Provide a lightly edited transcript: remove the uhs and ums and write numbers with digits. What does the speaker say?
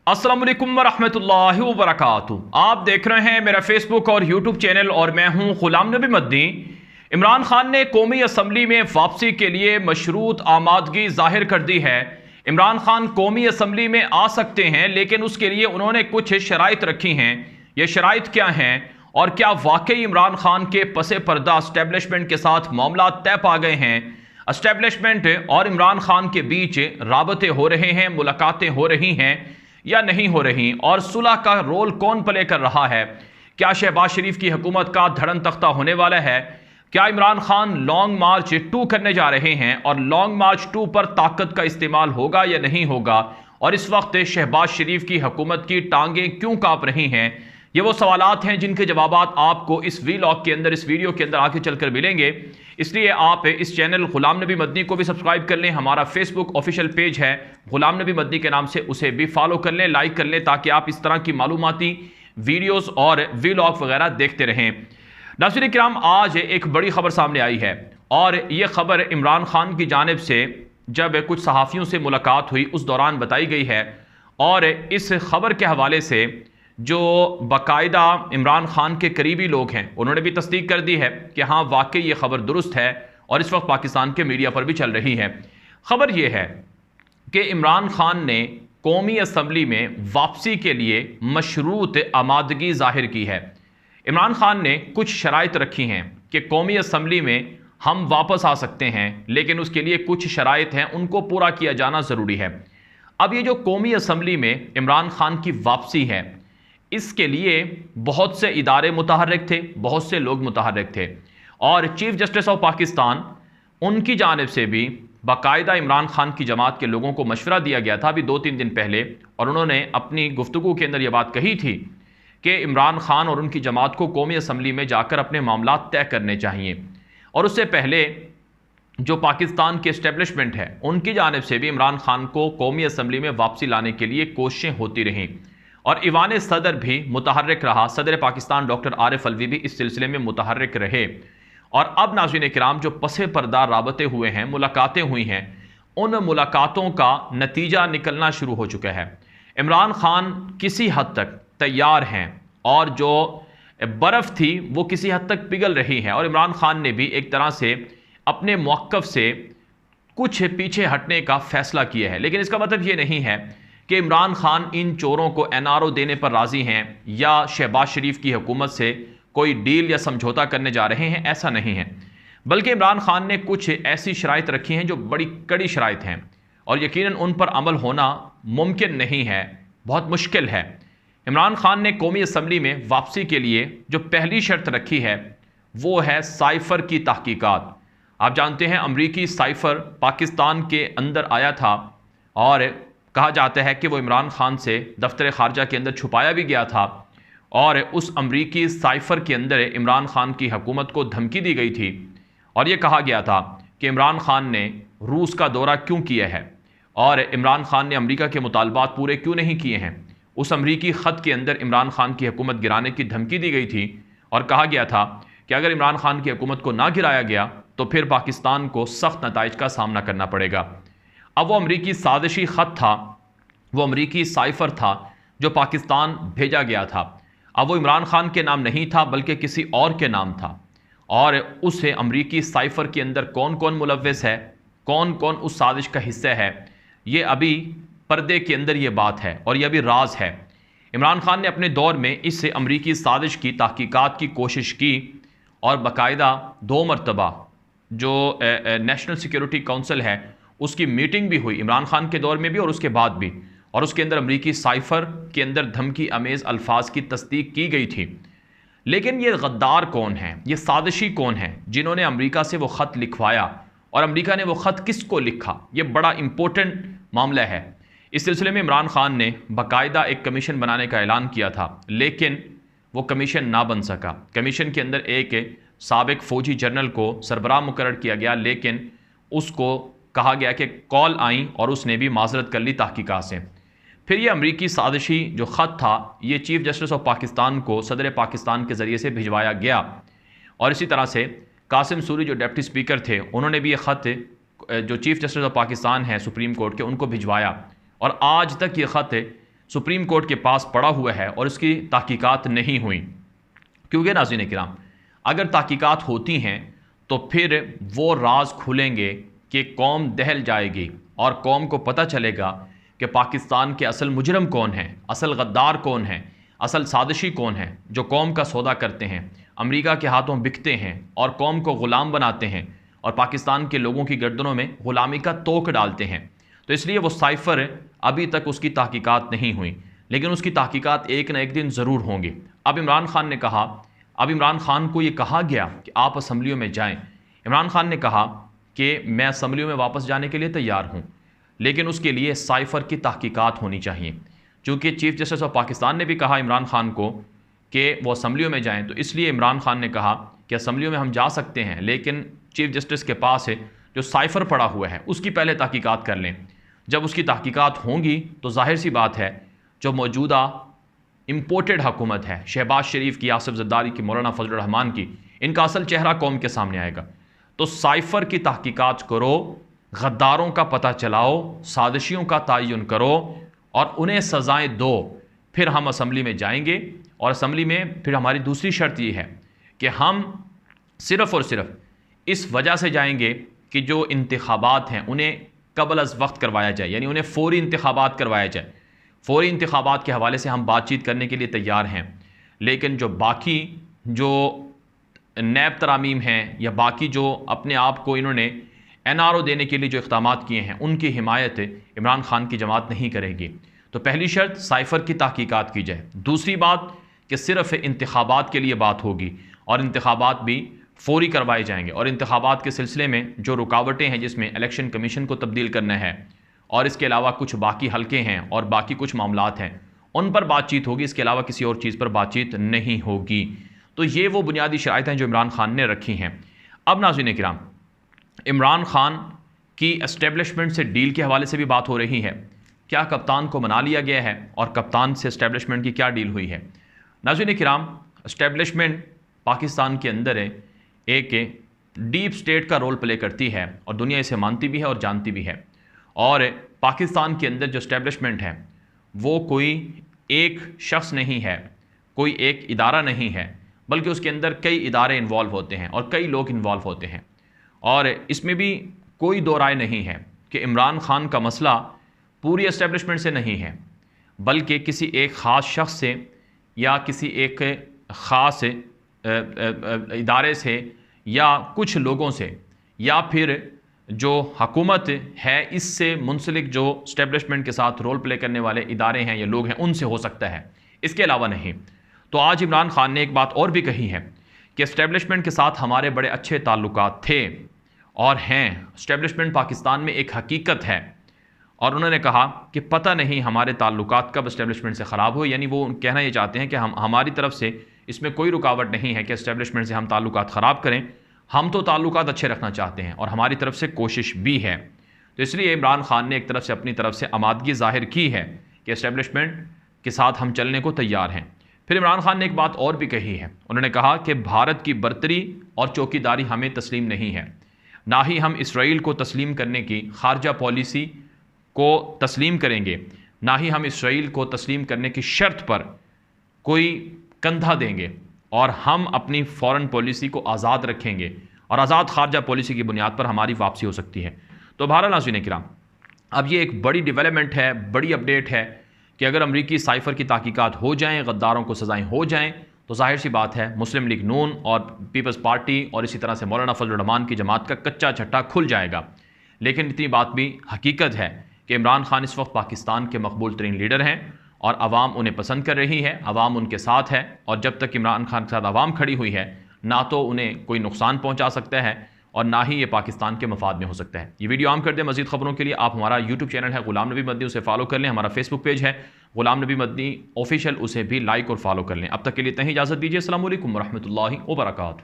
अस्सलाम वालेकुम वरहमतुल्लाहि वबरकातुहू। आप देख रहे हैं मेरा फेसबुक और यूट्यूब चैनल और मैं हूं गुलाम नबी मदनी। इमरान खान ने कौमी असम्बली में वापसी के लिए मशरूत आमादगी जाहिर कर दी है। इमरान खान कौमी असम्बली में आ सकते हैं, लेकिन उसके लिए उन्होंने कुछ शराइत रखी हैं। ये शराइत क्या हैं और क्या वाकई इमरान खान के पसे पर्दा एस्टेब्लिशमेंट के साथ मामला तय पा गए हैं? एस्टेब्लिशमेंट और इमरान खान के बीच राबते हो रहे हैं, मुलाकातें हो रही हैं या नहीं हो रही, और सुलह का रोल कौन प्ले कर रहा है? क्या शहबाज शरीफ की हुकूमत का धड़न तख्ता होने वाला है? क्या इमरान खान लॉन्ग मार्च 2 करने जा रहे हैं और लॉन्ग मार्च 2 पर ताकत का इस्तेमाल होगा या नहीं होगा? और इस वक्त शहबाज शरीफ की हुकूमत की टांगें क्यों कांप रही हैं? ये वो सवालात हैं जिनके जवाबात आपको इस वीलॉग के अंदर, इस वीडियो के अंदर आगे चलकर मिलेंगे। इसलिए आप इस चैनल गुलाम नबी मदनी को भी सब्सक्राइब कर लें। हमारा फेसबुक ऑफिशियल पेज है गुलाम नबी मदनी के नाम से, उसे भी फॉलो कर लें, लाइक कर लें, ताकि आप इस तरह की मालूमाती वीडियोस और वीलॉग वगैरह देखते रहें। नाज़रीन किराम, आज एक बड़ी खबर सामने आई है और ये खबर इमरान खान की जानिब से जब कुछ सहाफ़ियों से मुलाकात हुई उस दौरान बताई गई है। और इस खबर के हवाले से जो बाकायदा इमरान खान के करीबी लोग हैं उन्होंने भी तस्दीक कर दी है कि हाँ, वाकई ये खबर दुरुस्त है और इस वक्त पाकिस्तान के मीडिया पर भी चल रही है। खबर ये है कि इमरान खान ने कौमी असम्बली में वापसी के लिए मशरूत आमादगी जाहिर की है। इमरान खान ने कुछ शराइत रखी हैं कि कौमी असम्बली में हम वापस आ सकते हैं, लेकिन उसके लिए कुछ शराइत हैं, उनको पूरा किया जाना ज़रूरी है। अब ये जो कौमी असम्बली में इमरान खान की वापसी है, इसके लिए बहुत से इदारे मुतहर्रिक थे, बहुत से लोग मुतहर्रिक थे, और चीफ जस्टिस ऑफ पाकिस्तान उनकी जानिब से भी बाकायदा इमरान खान की जमात के लोगों को मशवरा दिया गया था अभी 2-3 दिन पहले, और उन्होंने अपनी गुफ्तगू के अंदर यह बात कही थी कि इमरान खान और उनकी जमात को कौमी असम्बली में जाकर अपने मामला तय करने चाहिए। और उससे पहले जो पाकिस्तान की एस्टेब्लिशमेंट है उनकी जानिब से भी इमरान खान को कौमी असम्बली में वापसी लाने के लिए कोशिशें होती रहीं, और ईवान सदर भी मुतहर्रिक रहा। सदर पाकिस्तान डॉक्टर आरिफ अलवी भी इस सिलसिले में मुतहर्रिक रहे। और अब नाज़रीन किराम, जो पसे पर्दा राबते हुए हैं, मुलाकातें हुई हैं, उन मुलाकातों का नतीजा निकलना शुरू हो चुका है। इमरान खान किसी हद तक तैयार हैं और जो बर्फ़ थी वो किसी हद तक पिघल रही है, और इमरान खान ने भी एक तरह से अपने मौक़िफ़ से कुछ पीछे हटने का फ़ैसला किया है। लेकिन इसका मतलब ये नहीं है कि इमरान खान इन चोरों को NRO देने पर राज़ी हैं या शहबाज शरीफ की हुकूमत से कोई डील या समझौता करने जा रहे हैं, ऐसा नहीं है। बल्कि इमरान खान ने कुछ ऐसी शराइत रखी हैं जो बड़ी कड़ी शराइत हैं, और यकीनन उन पर अमल होना मुमकिन नहीं है, बहुत मुश्किल है। इमरान खान ने कौमी असम्बली में वापसी के लिए जो पहली शर्त रखी है वो है साइफ़र की तहकीकात। आप जानते हैं अमरीकी साइफ़र पाकिस्तान के अंदर आया था और कहा जाता है कि वो इमरान खान से दफ्तर खारजा के अंदर छुपाया भी गया था, और उस अमरीकी साइफ़र के अंदर इमरान खान की हुकूमत को धमकी दी गई थी, और ये कहा गया था कि इमरान खान ने रूस का दौरा क्यों किया है और इमरान खान ने अमरीका के मुतालबात पूरे क्यों नहीं किए हैं। उस अमरीकी ख़त के अंदर इमरान खान की हुकूमत गिराने की धमकी दी गई थी, और कहा गया था कि अगर इमरान खान की हुकूमत को ना गिराया गया तो फिर पाकिस्तान को सख्त नताइज का सामना करना पड़ेगा। अब वो अमरीकी साजिशी ख़त था, वो अमरीकी साइफ़र था जो पाकिस्तान भेजा गया था। अब वो इमरान खान के नाम नहीं था बल्कि किसी और के नाम था, और उस अमरीकी साइफ़र के अंदर कौन कौन मुलव्वस है, कौन कौन उस साजिश का हिस्सा है, ये अभी पर्दे के अंदर ये बात है और ये अभी राज है। इमरान खान ने अपने दौर में इस अमरीकी साजिश की तहकीकात की कोशिश की, और बाकायदा 2 मरतबा जो नेशनल सिक्योरिटी काउंसिल है उसकी मीटिंग भी हुई इमरान खान के दौर में भी और उसके बाद भी, और उसके अंदर अमरीकी साइफ़र के अंदर धमकी अमेज़ अल्फाज की तस्दीक की गई थी। लेकिन ये गद्दार कौन है, ये साजिशी कौन है जिन्होंने अमरीका से वो ख़त लिखवाया, और अमरीका ने वो ख़त किसको लिखा, ये बड़ा इंपॉर्टेंट मामला है। इस सिलसिले में इमरान खान ने बाकायदा एक कमीशन बनाने का ऐलान किया था, लेकिन वो कमीशन ना बन सका। कमीशन के अंदर एक साबिक फ़ौजी जनरल को सरबराह मुकर्रर किया गया, लेकिन उसको कहा गया कि कॉल आई और उसने भी माजरत कर ली तहकीकात से। फिर ये अमरीकी साजिशी जो ख़त था ये चीफ़ जस्टिस ऑफ पाकिस्तान को सदर पाकिस्तान के ज़रिए से भिजवाया गया, और इसी तरह से कासिम सूरी जो डिप्टी स्पीकर थे उन्होंने भी ये ख़त जो चीफ़ जस्टिस ऑफ पाकिस्तान है सुप्रीम कोर्ट के, उनको भिजवाया, और आज तक ये ख़त سپریم کورٹ کے پاس پڑا ہوا ہے اور اس کی تحقیقات نہیں ہوئی، کیونکہ ناظرین کرام اگر تحقیقات ہوتی ہیں تو پھر وہ راز کھلیں گے کہ قوم دہل جائے گی اور قوم کو پتہ چلے گا کہ پاکستان کے اصل مجرم کون ہیں، اصل غدار کون ہیں، اصل سازشی کون ہیں، جو قوم کا سودا کرتے ہیں، امریکہ کے ہاتھوں بکتے ہیں اور قوم کو غلام بناتے ہیں اور پاکستان کے لوگوں کی گردنوں میں غلامی کا توق ڈالتے ہیں۔ تو اس لیے وہ سائفر ابھی تک اس کی تحقیقات نہیں ہوئی، لیکن اس کی تحقیقات ایک نہ ایک دن ضرور ہوں گی۔ اب عمران خان کو یہ کہا گیا کہ آپ اسمبلیوں میں جائیں۔ عمران خان نے کہا کہ میں اسمبلیوں میں واپس جانے کے لیے تیار ہوں، لیکن اس کے لیے سائفر کی تحقیقات ہونی چاہیے، چونکہ چیف جسٹس آف پاکستان نے بھی کہا عمران خان کو کہ وہ اسمبلیوں میں جائیں، تو اس لیے عمران خان نے کہا کہ اسمبلیوں میں ہم جا سکتے ہیں، لیکن چیف جسٹس کے پاس ہے جو سائفر پڑا ہوا ہے اس کی پہلے تحقیقات کر لیں۔ جب اس کی تحقیقات ہوں گی تو ظاہر سی بات ہے جو موجودہ امپورٹڈ حکومت ہے، شہباز شریف کی، آصف زرداری کی، مولانا فضل الرحمان کی، ان کا اصل چہرہ قوم کے سامنے آئے گا۔ تو سائفر کی تحقیقات کرو، غداروں کا پتہ چلاؤ، سازشیوں کا تعین کرو اور انہیں سزائیں دو، پھر ہم اسمبلی میں جائیں گے۔ اور اسمبلی میں پھر ہماری دوسری شرط یہ ہے کہ ہم صرف اور صرف اس وجہ سے جائیں گے کہ جو انتخابات ہیں انہیں قبل از وقت کروایا جائے، یعنی انہیں فوری انتخابات کروایا جائے۔ فوری انتخابات کے حوالے سے ہم بات چیت کرنے کے لیے تیار ہیں، لیکن جو باقی جو نیب ترامیم ہیں یا باقی جو اپنے آپ کو انہوں نے NRO دینے کے لیے جو اقدامات کیے ہیں ان کی حمایت عمران خان کی جماعت نہیں کرے گی۔ تو پہلی شرط سائفر کی تحقیقات کی جائے۔ دوسری بات کہ صرف انتخابات کے لیے بات ہوگی اور انتخابات بھی فوری کروائے جائیں گے، اور انتخابات کے سلسلے میں جو رکاوٹیں ہیں جس میں الیکشن کمیشن کو تبدیل کرنا ہے اور اس کے علاوہ کچھ باقی حلقے ہیں اور باقی کچھ معاملات ہیں ان پر بات چیت ہوگی، اس کے علاوہ کسی اور چیز پر بات چیت نہیں ہوگی۔ تو یہ وہ بنیادی شرائط ہیں جو عمران خان نے رکھی ہیں۔ اب ناظرین کرام عمران خان کی اسٹیبلشمنٹ سے ڈیل کے حوالے سے بھی بات ہو رہی ہے، کیا کپتان کو منا لیا گیا ہے اور کپتان سے اسٹیبلشمنٹ کی کیا ڈیل ہوئی ہے؟ ناظرین کرام اسٹیبلشمنٹ پاکستان کے اندر ایک ڈیپ سٹیٹ کا رول پلے کرتی ہے اور دنیا اسے مانتی بھی ہے اور جانتی بھی ہے، اور پاکستان کے اندر جو اسٹیبلشمنٹ ہے وہ کوئی ایک شخص نہیں ہے، کوئی ایک ادارہ نہیں ہے، بلکہ اس کے اندر کئی ادارے انوالو ہوتے ہیں اور کئی لوگ انوالو ہوتے ہیں، اور اس میں بھی کوئی دو رائے نہیں ہے کہ عمران خان کا مسئلہ پوری اسٹیبلشمنٹ سے نہیں ہے، بلکہ کسی ایک خاص شخص سے یا کسی ایک خاص ادارے سے یا کچھ لوگوں سے یا پھر جو حکومت ہے اس سے منسلک جو اسٹیبلشمنٹ کے ساتھ رول پلے کرنے والے ادارے ہیں یا لوگ ہیں ان سے ہو سکتا ہے، اس کے علاوہ نہیں۔ تو آج عمران خان نے ایک بات اور بھی کہی ہے کہ اسٹیبلشمنٹ کے ساتھ ہمارے بڑے اچھے تعلقات تھے اور ہیں، اسٹیبلشمنٹ پاکستان میں ایک حقیقت ہے، اور انہوں نے کہا کہ پتہ نہیں ہمارے تعلقات کب اسٹیبلشمنٹ سے خراب ہوئے، یعنی وہ کہنا یہ چاہتے ہیں کہ ہماری طرف سے اس میں کوئی رکاوٹ نہیں ہے کہ اسٹیبلشمنٹ سے ہم تعلقات خراب کریں، ہم تو تعلقات اچھے رکھنا چاہتے ہیں اور ہماری طرف سے کوشش بھی ہے۔ تو اس لیے عمران خان نے ایک طرف سے اپنی طرف سے آمادگی ظاہر کی ہے کہ اسٹیبلشمنٹ کے ساتھ ہم چلنے کو تیار ہیں۔ پھر عمران خان نے ایک بات اور بھی کہی ہے، انہوں نے کہا کہ بھارت کی برتری اور چوکیداری ہمیں تسلیم نہیں ہے، نہ ہی ہم اسرائیل کو تسلیم کرنے کی خارجہ پالیسی کو تسلیم کریں گے، نہ ہی ہم اسرائیل کو تسلیم کرنے کی شرط پر کوئی کندھا دیں گے، اور ہم اپنی فورن پالیسی کو آزاد رکھیں گے اور آزاد خارجہ پالیسی کی بنیاد پر ہماری واپسی ہو سکتی ہے۔ تو بہرحال ناظرین کرام اب یہ ایک بڑی ڈیولپمنٹ ہے، بڑی اپڈیٹ ہے کہ اگر امریکی سائفر کی تحقیقات ہو جائیں، غداروں کو سزائیں ہو جائیں، تو ظاہر سی بات ہے مسلم لیگ نون اور پیپلز پارٹی اور اسی طرح سے مولانا فضل الرحمان کی جماعت کا کچا چھٹا کھل جائے گا۔ لیکن اتنی بات بھی حقیقت ہے کہ عمران خان اس وقت پاکستان کے مقبول ترین لیڈر ہیں اور عوام انہیں پسند کر رہی ہے، عوام ان کے ساتھ ہے، اور جب تک عمران خان کے ساتھ عوام کھڑی ہوئی ہے نہ تو انہیں کوئی نقصان پہنچا سکتا ہے اور نہ ہی یہ پاکستان کے مفاد میں ہو سکتا ہے۔ یہ ویڈیو عام کر دیں۔ مزید خبروں کے لیے آپ ہمارا یوٹیوب چینل ہے غلام نبی مدنی، اسے فالو کر لیں، ہمارا فیس بک پیج ہے غلام نبی مدنی آفیشیل، اسے بھی لائک اور فالو کر لیں۔ اب تک کے لیے اتنا ہی اجازت دیجیے۔ السلام علیکم ورحمۃ اللہ وبرکاتہ۔